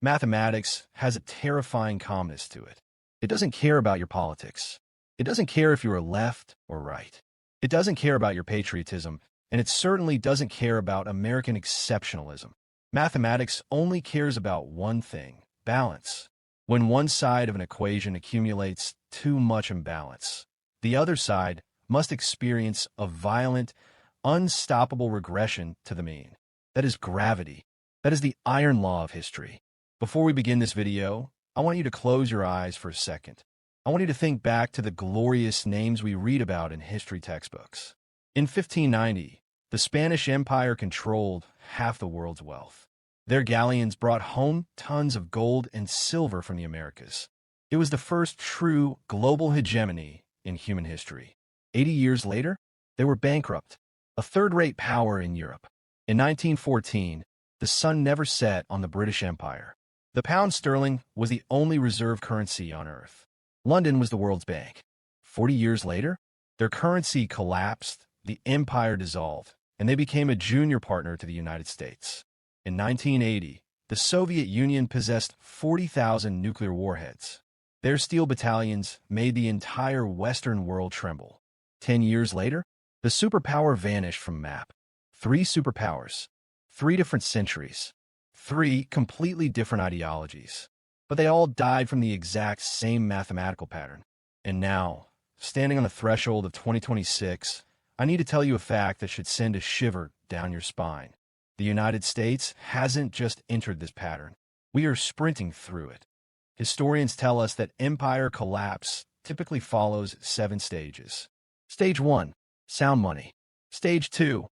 Mathematics has a terrifying calmness to it. It doesn't care about your politics. It doesn't care if you are left or right. It doesn't care about your patriotism, and it certainly doesn't care about American exceptionalism. Mathematics only cares about one thing: balance. When one side of an equation accumulates too much imbalance, the other side must experience a violent, unstoppable regression to the mean. That is gravity. That is the iron law of history. Before we begin this video, I want you to close your eyes for a second. I want you to think back to the glorious names we read about in history textbooks. In 1590, the Spanish Empire controlled half the world's wealth. Their galleons brought home tons of gold and silver from the Americas. It was the first true global hegemony in human history. 80 years later, they were bankrupt, a third-rate power in Europe. In 1914, the sun never set on the British Empire. The pound sterling was the only reserve currency on Earth. London was the world's bank. 40 years later, their currency collapsed, the empire dissolved, and they became a junior partner to the United States. In 1980, the Soviet Union possessed 40,000 nuclear warheads. Their steel battalions made the entire Western world tremble. 10 years later, the superpower vanished from map. 3 superpowers, 3 different centuries, 3 completely different ideologies. But they all died from the exact same mathematical pattern. And now, standing on the threshold of 2026, I need to tell you a fact that should send a shiver down your spine. The United States hasn't just entered this pattern. We are sprinting through it. Historians tell us that empire collapse typically follows 7 stages. Stage 1, sound money. Stage 2,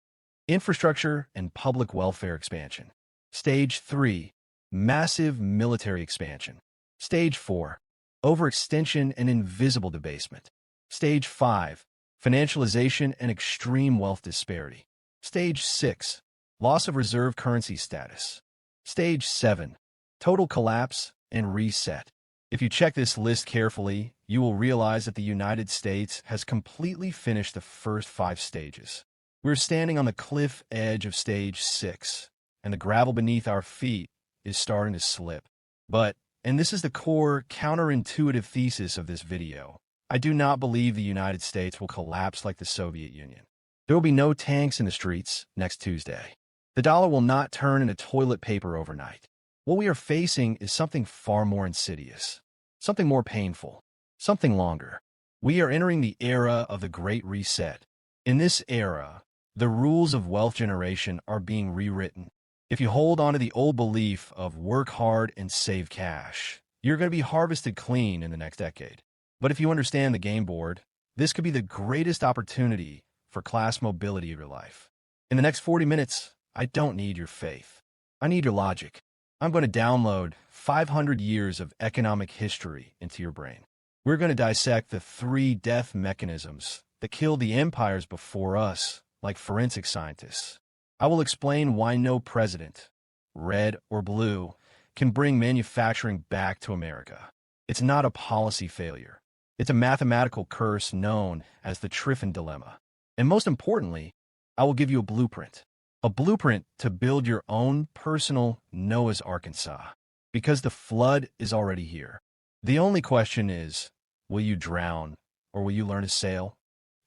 infrastructure and public welfare expansion. Stage 3, massive military expansion. Stage 4, overextension and invisible debasement. Stage 5, financialization and extreme wealth disparity. Stage 6, loss of reserve currency status. Stage 7, total collapse and reset. If you check this list carefully, you will realize that the United States has completely finished the first 5 stages. We're standing on the cliff edge of stage 6, and the gravel beneath our feet is starting to slip. But, and this is the core counterintuitive thesis of this video, I do not believe the United States will collapse like the Soviet Union. There will be no tanks in the streets next Tuesday. The dollar will not turn into toilet paper overnight. What we are facing is something far more insidious, something more painful, something longer. We are entering the era of the Great Reset. In this era, the rules of wealth generation are being rewritten. If you hold on to the old belief of work hard and save cash, you're going to be harvested clean in the next decade. But if you understand the game board, this could be the greatest opportunity for class mobility of your life. In the next 40 minutes, I don't need your faith. I need your logic. I'm going to download 500 years of economic history into your brain. We're going to dissect the 3 death mechanisms that killed the empires before us, like forensic scientists. I will explain why no president, red or blue, can bring manufacturing back to America. It's not a policy failure. It's a mathematical curse known as the Triffin dilemma. And most importantly, I will give you a blueprint to build your own personal Noah's Arkansas, because the flood is already here. The only question is, will you drown or will you learn to sail?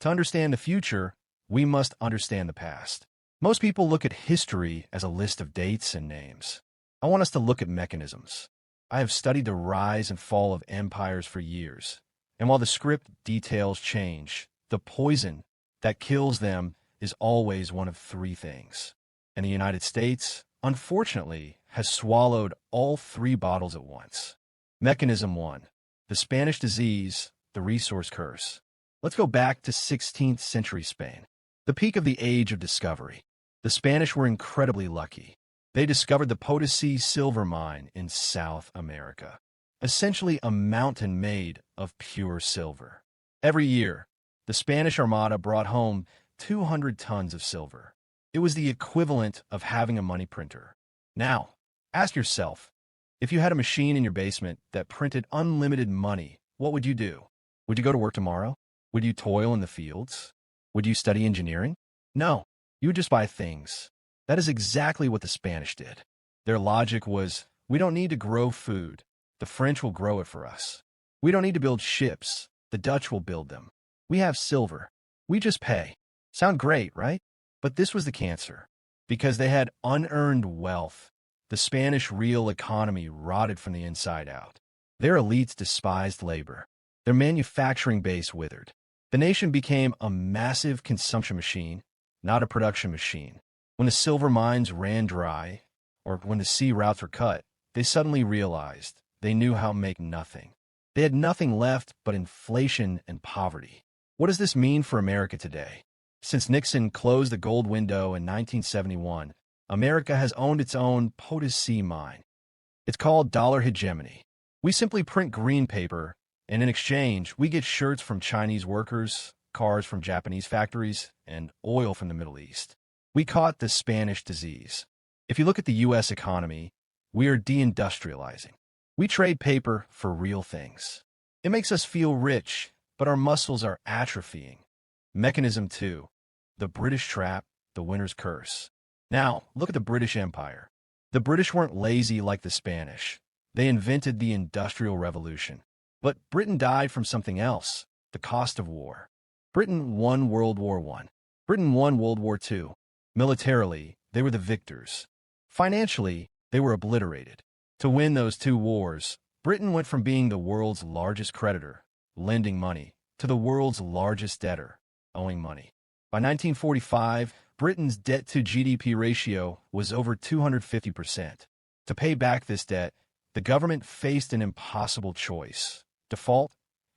To understand the future, we must understand the past. Most people look at history as a list of dates and names. I want us to look at mechanisms. I have studied the rise and fall of empires for years, and while the script details change, the poison that kills them is always one of 3 things. And the United States, unfortunately, has swallowed all 3 bottles at once. Mechanism 1, the Spanish disease, the resource curse. Let's go back to 16th century Spain, the peak of the age of discovery. The Spanish were incredibly lucky. They discovered the Potosi silver mine in South America, essentially a mountain made of pure silver. Every year, the Spanish Armada brought home 200 tons of silver. It was the equivalent of having a money printer. Now, ask yourself, if you had a machine in your basement that printed unlimited money, what would you do? Would you go to work tomorrow? Would you toil in the fields? Would you study engineering? No, you would just buy things. That is exactly what the Spanish did. Their logic was, We don't need to grow food. The French will grow it for us. We don't need to build ships. The Dutch will build them. We have silver. We just pay. Sound great, right? But this was the cancer. Because they had unearned wealth, the Spanish real economy rotted from the inside out. Their elites despised labor. Their manufacturing base withered. The nation became a massive consumption machine, not a production machine. When the silver mines ran dry, or when the sea routes were cut, they suddenly realized they knew how to make nothing. They had nothing left but inflation and poverty. What does this mean for America today? Since Nixon closed the gold window in 1971, America has owned its own POTUS mine. It's called dollar hegemony. We simply print green paper, and in exchange, we get shirts from Chinese workers, cars from Japanese factories, and oil from the Middle East. We caught the Spanish disease. If you look at the U.S. economy, we are deindustrializing. We trade paper for real things. It makes us feel rich, but our muscles are atrophying. Mechanism 2. The British trap, the winner's curse. Now, look at the British Empire. The British weren't lazy like the Spanish. They invented the Industrial Revolution. But Britain died from something else, the cost of war. Britain won World War I. Britain won World War II. Militarily, they were the victors. Financially, they were obliterated. To win those two wars, Britain went from being the world's largest creditor, lending money, to the world's largest debtor, owing money. By 1945, Britain's debt-to-GDP ratio was over 250%. To pay back this debt, the government faced an impossible choice: default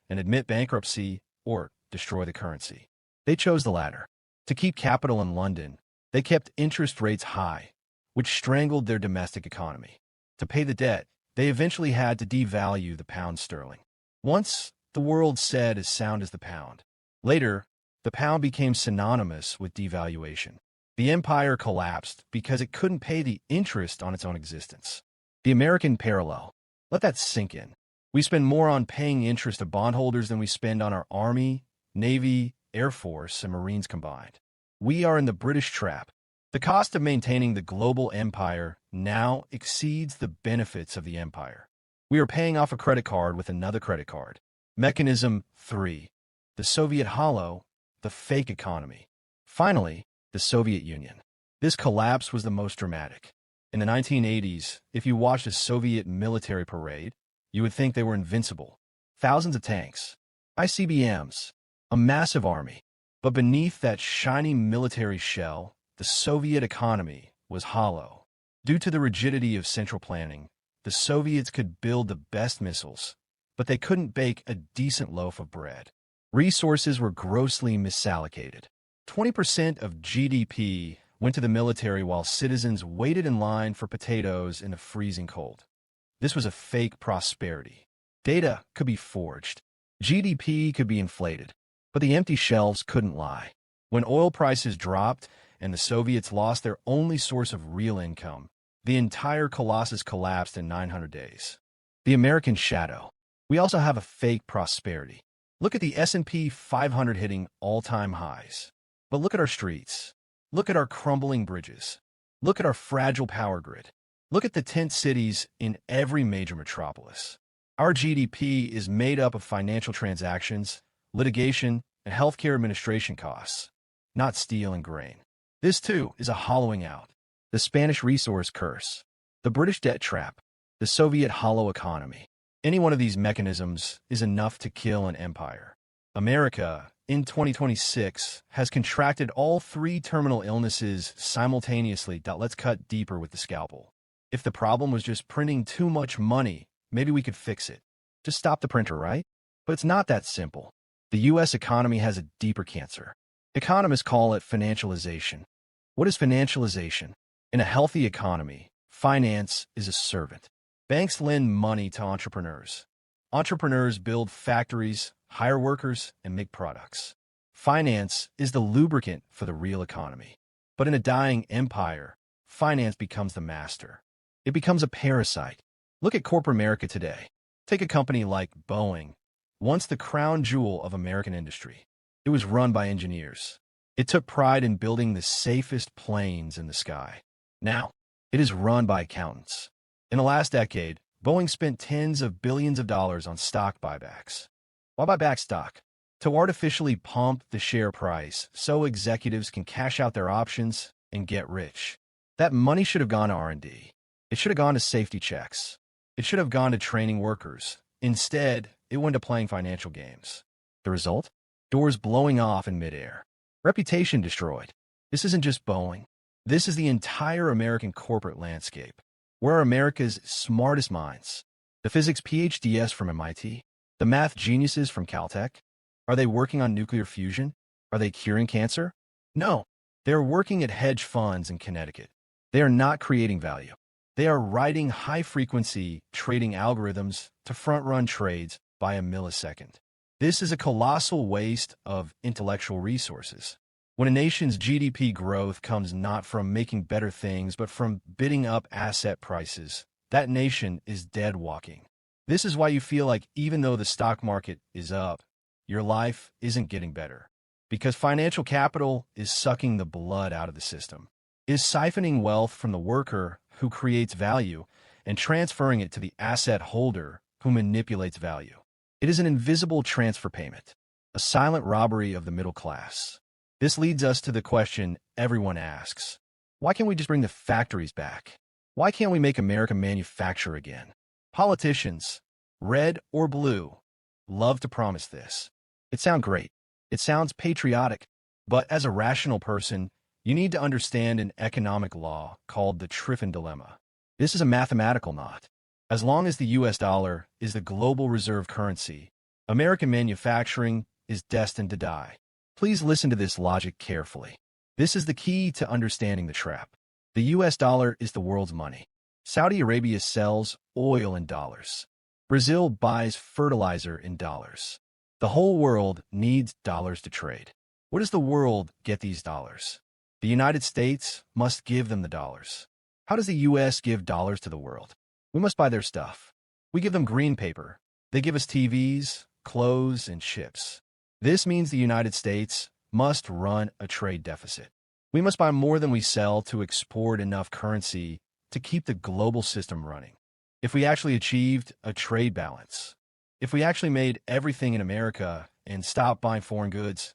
and admit bankruptcy, or destroy the currency. They chose the latter. To keep capital in London, they kept interest rates high, which strangled their domestic economy. To pay the debt, they eventually had to devalue the pound sterling. Once, the world said as sound as the pound. Later, the pound became synonymous with devaluation. The empire collapsed because it couldn't pay the interest on its own existence. The American parallel. Let that sink in. We spend more on paying interest to bondholders than we spend on our Army, Navy, Air Force, and Marines combined. We are in the British trap. The cost of maintaining the global empire now exceeds the benefits of the empire. We are paying off a credit card with another credit card. Mechanism 3. The Soviet hollow, the fake economy. Finally, the Soviet Union. This collapse was the most dramatic. In the 1980s, if you watched a Soviet military parade, you would think they were invincible. Thousands of tanks, ICBMs, a massive army. But beneath that shiny military shell, the Soviet economy was hollow. Due to the rigidity of central planning, the Soviets could build the best missiles, but they couldn't bake a decent loaf of bread. Resources were grossly misallocated. 20% of GDP went to the military while citizens waited in line for potatoes in the freezing cold. This was a fake prosperity. Data could be forged. GDP could be inflated, but the empty shelves couldn't lie. When oil prices dropped and the Soviets lost their only source of real income, the entire colossus collapsed in 900 days. The American shadow. We also have a fake prosperity. Look at the S&P 500 hitting all-time highs. But look at our streets. Look at our crumbling bridges. Look at our fragile power grid. Look at the tent cities in every major metropolis. Our GDP is made up of financial transactions, litigation, and healthcare administration costs, not steel and grain. This, too, is a hollowing out. The Spanish resource curse, the British debt trap, the Soviet hollow economy. Any one of these mechanisms is enough to kill an empire. America, in 2026, has contracted all three terminal illnesses simultaneously. Let's cut deeper with the scalpel. If the problem was just printing too much money, maybe we could fix it. Just stop the printer, right? But it's not that simple. The U.S. economy has a deeper cancer. Economists call it financialization. What is financialization? In a healthy economy, finance is a servant. Banks lend money to entrepreneurs. Entrepreneurs build factories, hire workers, and make products. Finance is the lubricant for the real economy. But in a dying empire, finance becomes the master. It becomes a parasite. Look at corporate America today. Take a company like Boeing, once the crown jewel of American industry. It was run by engineers. It took pride in building the safest planes in the sky. Now, it is run by accountants. In the last decade, Boeing spent tens of billions of dollars on stock buybacks. Why buy back stock? To artificially pump the share price so executives can cash out their options and get rich. That money should have gone to R&D. It should have gone to safety checks. It should have gone to training workers. Instead, it went to playing financial games. The result? Doors blowing off in midair. Reputation destroyed. This isn't just Boeing. This is the entire American corporate landscape. Where are America's smartest minds? The physics PhDs from MIT? The math geniuses from Caltech? Are they working on nuclear fusion? Are they curing cancer? No. They are working at hedge funds in Connecticut. They are not creating value. They are writing high-frequency trading algorithms to front-run trades by a millisecond. This is a colossal waste of intellectual resources. When a nation's GDP growth comes not from making better things, but from bidding up asset prices, that nation is dead walking. This is why you feel like even though the stock market is up, your life isn't getting better. Because financial capital is sucking the blood out of the system. It is siphoning wealth from the worker who creates value and transferring it to the asset holder who manipulates value. It is an invisible transfer payment, a silent robbery of the middle class. This leads us to the question everyone asks. Why can't we just bring the factories back? Why can't we make America manufacture again? Politicians, red or blue, love to promise this. It sounds great. It sounds patriotic. But as a rational person, you need to understand an economic law called the Triffin dilemma. This is a mathematical knot. As long as the US dollar is the global reserve currency, American manufacturing is destined to die. Please listen to this logic carefully. This is the key to understanding the trap. The US dollar is the world's money. Saudi Arabia sells oil in dollars. Brazil buys fertilizer in dollars. The whole world needs dollars to trade. Where does the world get these dollars? The United States must give them the dollars. How does the US give dollars to the world? We must buy their stuff. We give them green paper. They give us TVs, clothes, and ships. This means the United States must run a trade deficit. We must buy more than we sell to export enough currency to keep the global system running. If we actually achieved a trade balance, if we actually made everything in America and stopped buying foreign goods,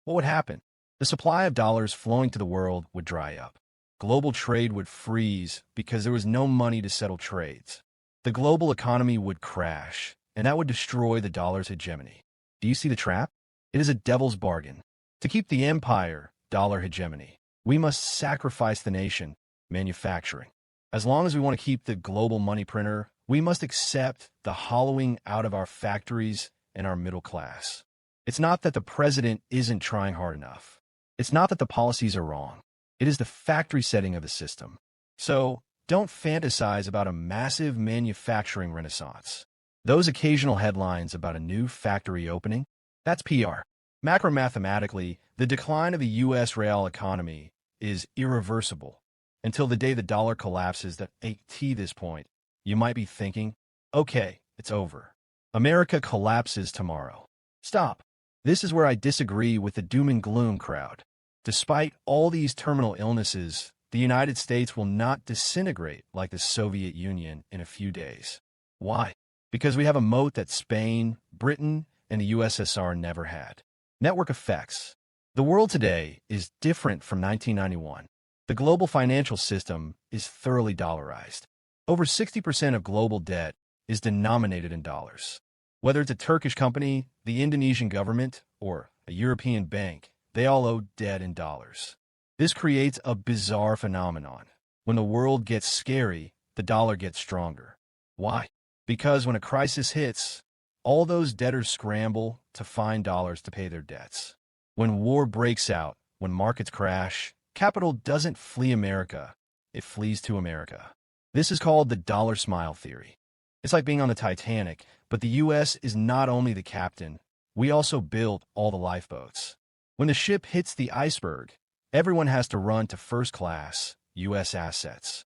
what would happen? The supply of dollars flowing to the world would dry up. Global trade would freeze because there was no money to settle trades. The global economy would crash, and that would destroy the dollar's hegemony. Do you see the trap? It is a devil's bargain. To keep the empire, dollar hegemony, we must sacrifice the nation, manufacturing. As long as we want to keep the global money printer, we must accept the hollowing out of our factories and our middle class. It's not that the president isn't trying hard enough. It's not that the policies are wrong. It is the factory setting of the system. So, don't fantasize about a massive manufacturing renaissance. Those occasional headlines about a new factory opening, that's PR. Macromathematically, the decline of the U.S. real economy is irreversible. Until the day the dollar collapses at this point, you might be thinking, okay, it's over. America collapses tomorrow. Stop. This is where I disagree with the doom and gloom crowd. Despite all these terminal illnesses, the United States will not disintegrate like the Soviet Union in a few days. Why? Because we have a moat that Spain, Britain, and the USSR never had. Network effects. The world today is different from 1991. The global financial system is thoroughly dollarized. Over 60% of global debt is denominated in dollars. Whether it's a Turkish company, the Indonesian government, or a European bank, they all owe debt in dollars. This creates a bizarre phenomenon. When the world gets scary, the dollar gets stronger. Why? Because when a crisis hits, all those debtors scramble to find dollars to pay their debts. When war breaks out, when markets crash, capital doesn't flee America, it flees to America. This is called the dollar smile theory. It's like being on the Titanic, but the U.S. is not only the captain, we also built all the lifeboats. When the ship hits the iceberg, everyone has to run to first class, U.S. assets.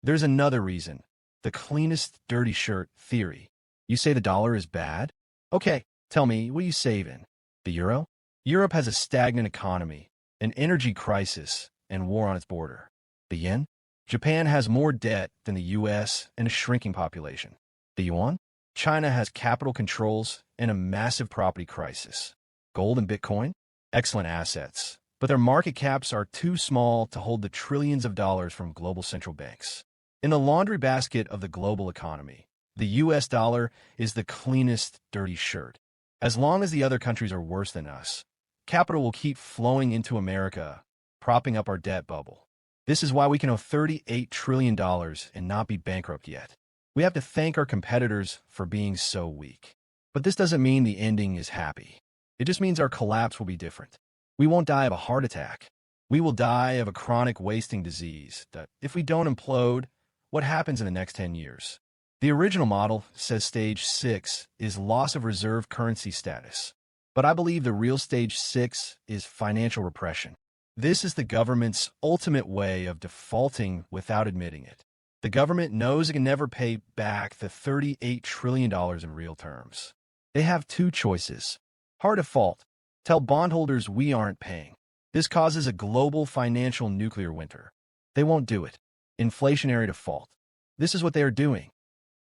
There's another reason, the cleanest dirty shirt theory. You say the dollar is bad? Okay, tell me, what are you saving? The euro? Europe has a stagnant economy, an energy crisis, and war on its border. The yen? Japan has more debt than the US and a shrinking population. The yuan? China has capital controls and a massive property crisis. Gold and Bitcoin? Excellent assets, but their market caps are too small to hold the trillions of dollars from global central banks. In the laundry basket of the global economy, the US dollar is the cleanest dirty shirt. As long as the other countries are worse than us, capital will keep flowing into America, propping up our debt bubble. This is why we can owe $38 trillion and not be bankrupt yet. We have to thank our competitors for being so weak. But this doesn't mean the ending is happy. It just means our collapse will be different. We won't die of a heart attack. We will die of a chronic wasting disease that, if we don't implode, what happens in the next 10 years? The original model says stage 6 is loss of reserve currency status. But I believe the real stage 6 is financial repression. This is the government's ultimate way of defaulting without admitting it. The government knows it can never pay back the $38 trillion in real terms. They have two choices. Hard default. Tell bondholders we aren't paying. This causes a global financial nuclear winter. They won't do it. Inflationary default. This is what they are doing.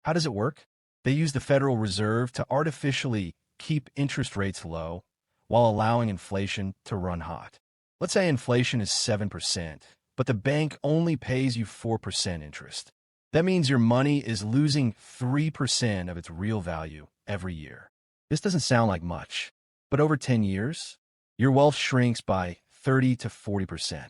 How does it work? They use the Federal Reserve to artificially keep interest rates low while allowing inflation to run hot. Let's say inflation is 7%, but the bank only pays you 4% interest. That means your money is losing 3% of its real value every year. This doesn't sound like much, but over 10 years, your wealth shrinks by 30 to 40%.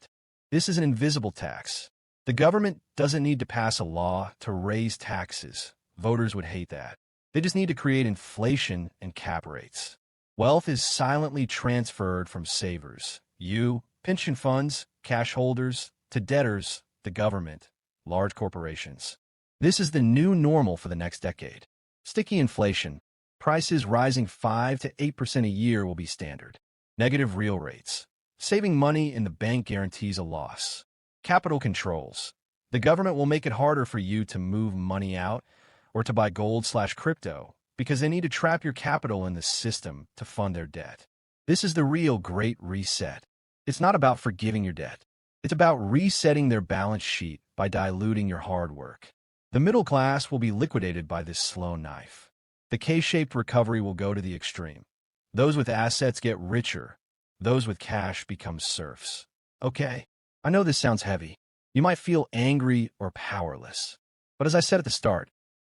This is an invisible tax. The government doesn't need to pass a law to raise taxes. Voters would hate that. They just need to create inflation and cap rates. Wealth is silently transferred from savers, you, pension funds, cash holders, to debtors, the government, large corporations. This is the new normal for the next decade. Sticky inflation, prices rising 5 to 8% a year will be standard. Negative real rates. Saving money in the bank guarantees a loss. Capital controls. The government will make it harder for you to move money out or to buy gold/crypto because they need to trap your capital in the system to fund their debt. This is the real Great Reset. It's not about forgiving your debt. It's about resetting their balance sheet by diluting your hard work. The middle class will be liquidated by this slow knife. The K-shaped recovery will go to the extreme. Those with assets get richer. Those with cash become serfs. Okay, I know this sounds heavy. You might feel angry or powerless. But as I said at the start,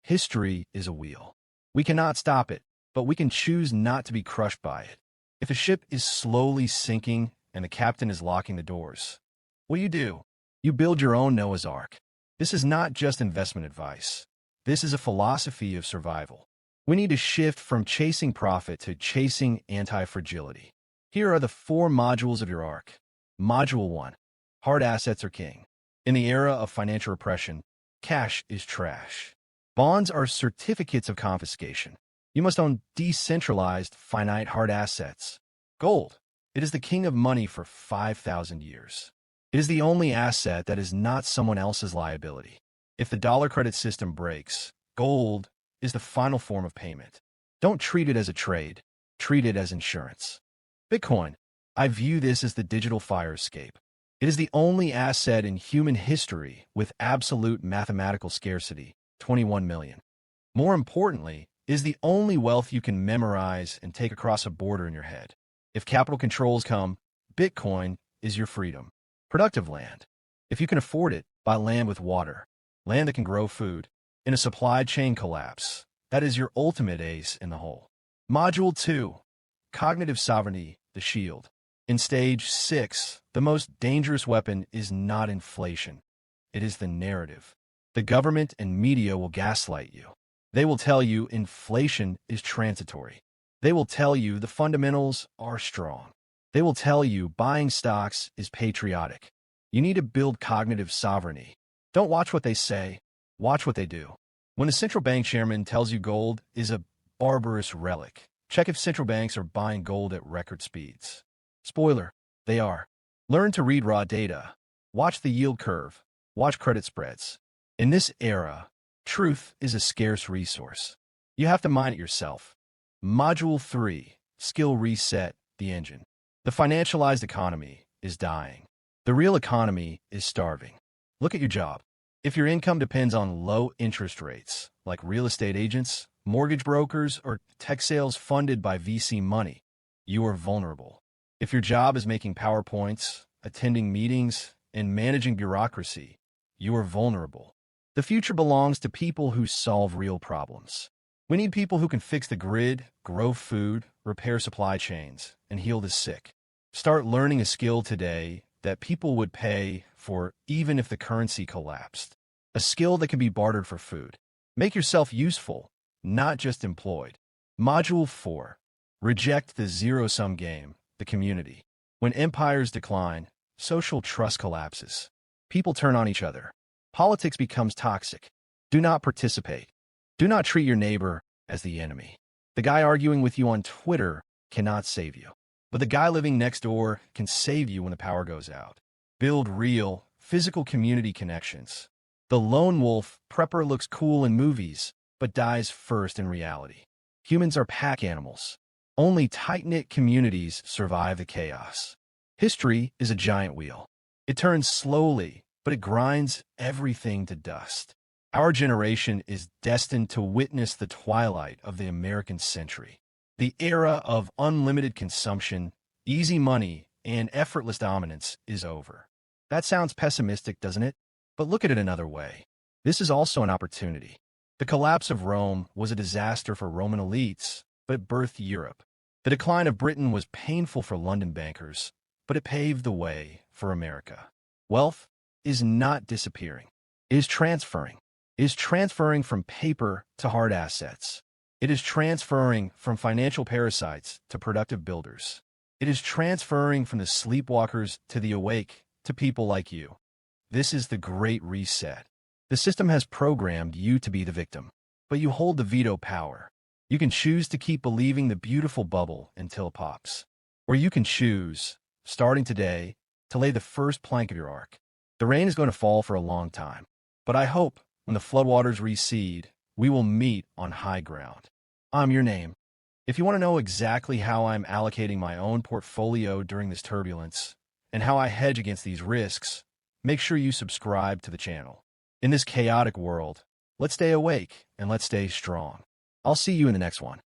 history is a wheel. We cannot stop it, but we can choose not to be crushed by it. If a ship is slowly sinking and the captain is locking the doors, what do? You build your own Noah's Ark. This is not just investment advice. This is a philosophy of survival. We need to shift from chasing profit to chasing anti-fragility. Here are the 4 modules of your arc. Module 1. Hard assets are king. In the era of financial repression, cash is trash. Bonds are certificates of confiscation. You must own decentralized, finite hard assets. Gold. It is the king of money for 5,000 years. It is the only asset that is not someone else's liability. If the dollar credit system breaks, gold is the final form of payment. Don't treat it as a trade. Treat it as insurance. Bitcoin. I view this as the digital fire escape. It is the only asset in human history with absolute mathematical scarcity, 21 million. More importantly, it is the only wealth you can memorize and take across a border in your head. If capital controls come, Bitcoin is your freedom. Productive land. If you can afford it, buy land with water, land that can grow food. In a supply chain collapse, that is your ultimate ace in the hole. Module 2. Cognitive sovereignty, the shield. In stage 6, the most dangerous weapon is not inflation. It is the narrative. The government and media will gaslight you. They will tell you inflation is transitory. They will tell you the fundamentals are strong. They will tell you buying stocks is patriotic. You need to build cognitive sovereignty. Don't watch what they say. Watch what they do. When the central bank chairman tells you gold is a barbarous relic, check if central banks are buying gold at record speeds. Spoiler, they are. Learn to read raw data. Watch the yield curve. Watch credit spreads. In this era, truth is a scarce resource. You have to mine it yourself. Module 3. Skill reset, the engine. The financialized economy is dying. The real economy is starving. Look at your job. If your income depends on low interest rates, like real estate agents, mortgage brokers, or tech sales funded by VC money, you are vulnerable. If your job is making PowerPoints, attending meetings, and managing bureaucracy, you are vulnerable. The future belongs to people who solve real problems. We need people who can fix the grid, grow food, repair supply chains, and heal the sick. Start learning a skill today that people would pay for even if the currency collapsed. A skill that can be bartered for food. Make yourself useful, not just employed. Module 4. Reject the zero-sum game, the community. When empires decline, social trust collapses. People turn on each other. Politics becomes toxic. Do not participate. Do not treat your neighbor as the enemy. The guy arguing with you on Twitter cannot save you. But the guy living next door can save you when the power goes out. Build real, physical community connections. The lone wolf prepper looks cool in movies, but dies first in reality. Humans are pack animals. Only tight-knit communities survive the chaos. History is a giant wheel. It turns slowly, but it grinds everything to dust. Our generation is destined to witness the twilight of the American century. The era of unlimited consumption, easy money, and effortless dominance is over. That sounds pessimistic, doesn't it? But look at it another way. This is also an opportunity. The collapse of Rome was a disaster for Roman elites, but it birthed Europe. The decline of Britain was painful for London bankers, but it paved the way for America. Wealth is not disappearing. It is transferring. It is transferring from paper to hard assets. It is transferring from financial parasites to productive builders. It is transferring from the sleepwalkers to the awake to people like you. This is the Great Reset. The system has programmed you to be the victim, but you hold the veto power. You can choose to keep believing the beautiful bubble until it pops. Or you can choose, starting today, to lay the first plank of your ark. The rain is going to fall for a long time, but I hope when the floodwaters recede, we will meet on high ground. I'm your name. If you want to know exactly how I'm allocating my own portfolio during this turbulence and how I hedge against these risks, make sure you subscribe to the channel. In this chaotic world, let's stay awake and let's stay strong. I'll see you in the next one.